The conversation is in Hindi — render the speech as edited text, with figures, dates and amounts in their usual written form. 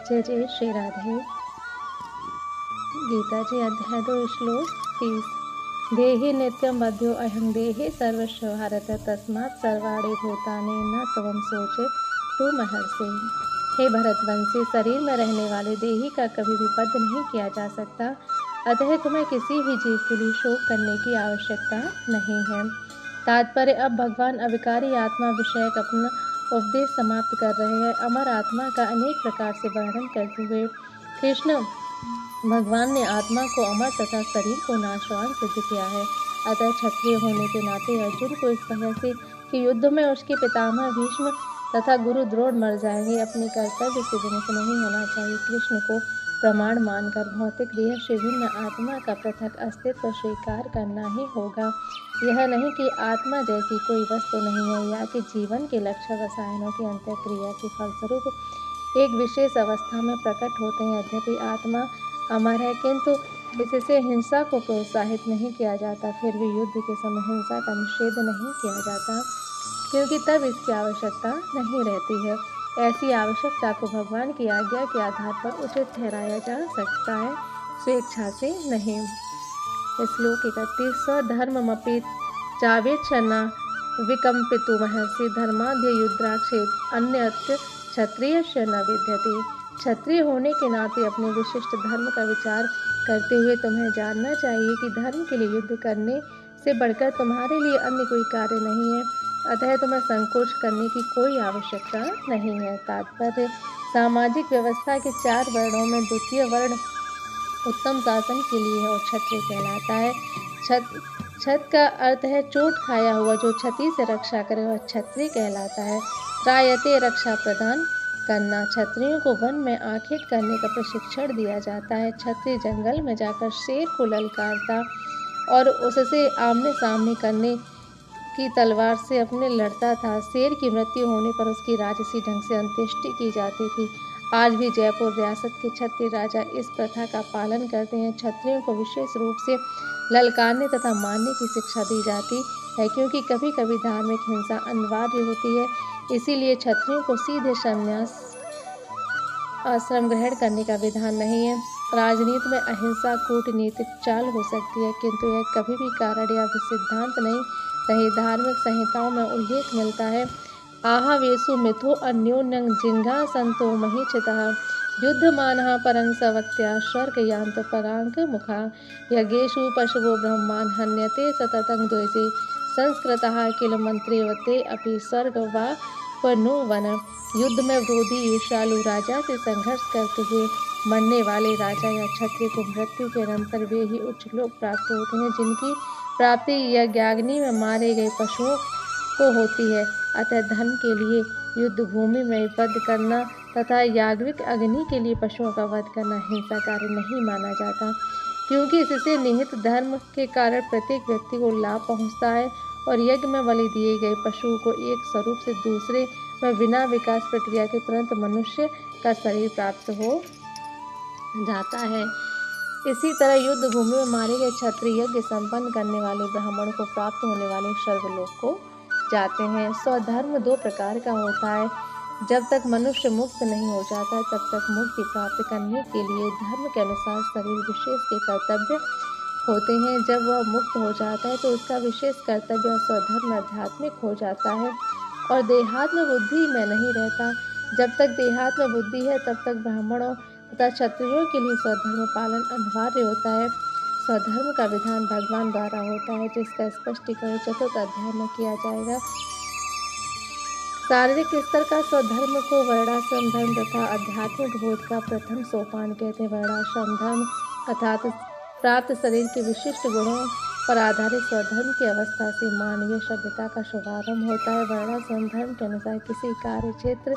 जय जय श्री राधे। गीता जी अध्याय 2 श्लोक 30। देहि नित्यं वध्यो अहं देहि सर्वस्व भारत तस्मात् सर्वाणि भूतानि न त्वं सोचे तू महर्षि। हे भरतवंशी, शरीर में रहने वाले देही का कभी भी वध नहीं किया जा सकता, अतः तुम्हें किसी भी जीव के लिए शोक करने की आवश्यकता नहीं है। तात्पर्य: अब भगवान अविकारी आत्मा विषयक अपना उपदेश समाप्त कर रहे हैं। अमर आत्मा का अनेक प्रकार से वर्णन करते हुए कृष्ण भगवान ने आत्मा को अमर तथा शरीर को नाशवान सिद्ध किया है। अतः क्षत्रिय होने के नाते अर्जुन को इस तरह से कि युद्ध में उसके पितामह भीष्म तथा गुरु द्रोण मर जाएंगे, अपने कर्तव्य से विमुख नहीं होना चाहिए। कृष्ण को प्रमाण मानकर भौतिक देह से भिन्न आत्मा का पृथक अस्तित्व स्वीकार करना ही होगा। यह नहीं कि आत्मा जैसी कोई वस्तु नहीं है या कि जीवन के लक्ष्य रसायनों की अंतःक्रिया के फलस्वरूप एक विशेष अवस्था में प्रकट होते हैं। यद्यपि आत्मा अमर है, किंतु इससे हिंसा को प्रोत्साहित नहीं किया जाता। फिर भी युद्ध के समय हिंसा का निषेध नहीं किया जाता, क्योंकि तब इसकी आवश्यकता नहीं रहती है। ऐसी आवश्यकता को भगवान की आज्ञा के आधार पर उचित ठहराया जा सकता है, स्वेच्छा से नहीं। श्लोक 31। स्वधर्ममपि चावेक्षणा विकम्पितु महर्षि धर्माद्य युद्राक्षेत अन्यत्र क्षत्रियस्य न विद्यते। क्षत्रिय होने के नाते अपने विशिष्ट धर्म का विचार करते हुए तुम्हें जानना चाहिए कि धर्म के लिए युद्ध करने से बढ़कर तुम्हारे लिए अन्य कोई कार्य नहीं है, अतः तुम्हें संकोच करने की कोई आवश्यकता नहीं है। तात्पर्य: सामाजिक व्यवस्था के 4 वर्णों में द्वितीय वर्ण उत्तम शासन के लिए है और क्षत्रिय कहलाता है। छत का अर्थ है चोट खाया हुआ, जो क्षति से रक्षा करे, वह क्षत्रिय कहलाता है। त्रायते रक्षा प्रदान करना: क्षत्रियों को वन में आखेट करने का प्रशिक्षण दिया जाता है। क्षत्रिय जंगल में जाकर शेर को ललकारता और उससे आमने सामने करने की तलवार से अपने लड़ता था। शेर की मृत्यु होने पर उसकी राजसी ढंग से अंत्येष्टि की जाती थी। आज भी जयपुर रियासत के क्षत्रिय राजा इस प्रथा का पालन करते हैं। क्षत्रियों को विशेष रूप से ललकारने तथा मारने की शिक्षा दी जाती है, क्योंकि कभी कभी धार्मिक हिंसा अनिवार्य होती है। इसीलिए क्षत्रियों को सीधे संन्यास आश्रम ग्रहण करने का विधान नहीं है। राजनीति में अहिंसा कूटनीतिक चाल हो सकती है, किंतु यह कभी भी कारण या सिद्धांत नहीं रही। धार्मिक संहिताओं में उल्लेख मिलता है: आहावेशु मिथो अन्योन्यं जिंघा संतो महीचितः युद्धमानः परं सवत्या स्वर्ग यान्त परांक मुखा यज्ञेषु पशवो ब्रह्मान् हन्यते सततं द्वेषे संस्कृतः किल मंत्रेवते अपि स्वर्ग वा नो वन। युद्ध में विरोधी ईर्ष्यालु राजा से संघर्ष करते हुए मरने वाले राजा या क्षत्रिय को मृत्यु के अनंतर वे ही उच्च लोक प्राप्त होते हैं, जिनकी प्राप्ति यज्ञाग्नि में मारे गए पशुओं को होती है। अतः धर्म के लिए युद्ध भूमि में वध करना तथा याज्ञिक अग्नि के लिए पशुओं का वध करना हिंसा कार्य नहीं माना जाता, क्योंकि इससे निहित धर्म के कारण प्रत्येक व्यक्ति को लाभ पहुंचता है और यज्ञ में बलि दिए गए पशु को एक स्वरूप से दूसरे में बिना विकास प्रक्रिया के तुरंत मनुष्य का शरीर प्राप्त हो जाता है। इसी तरह युद्ध भूमि में मारे गए क्षत्रिय यज्ञ संपन्न करने वाले ब्राह्मण को प्राप्त होने वाले स्वर्गलोक को जाते हैं। स्वधर्म 2 प्रकार का होता है। जब तक मनुष्य मुक्त नहीं हो जाता, तब तक मुक्ति प्राप्त करने के लिए धर्म के अनुसार शरीर विशेष के कर्तव्य होते हैं। जब वह मुक्त हो जाता है तो उसका विशेष कर्तव्य स्वधर्म आध्यात्मिक हो जाता है और देहात्म बुद्धि में नहीं रहता। जब तक देहात्म बुद्धि है, तब तक ब्राह्मणों तथा क्षत्रियों के लिए स्वधर्म पालन अनिवार्य होता है। स्वधर्म का विधान भगवान द्वारा होता है, जिसका स्पष्टीकरण 4th अध्याय में किया जाएगा। शारीरिक स्तर का स्वधर्म को वर्णाश्रम धर्म तथा आध्यात्मिक बोध का प्रथम सोपान कहते हैं। वर्णाश्रम धर्म अर्थात प्राप्त शरीर के विशिष्ट गुणों पर आधारित स्वधर्म की अवस्था से मानवीय सभ्यता का शुभारंभ होता है। वर्णाश्रम धर्म के अनुसार किसी कार्य क्षेत्र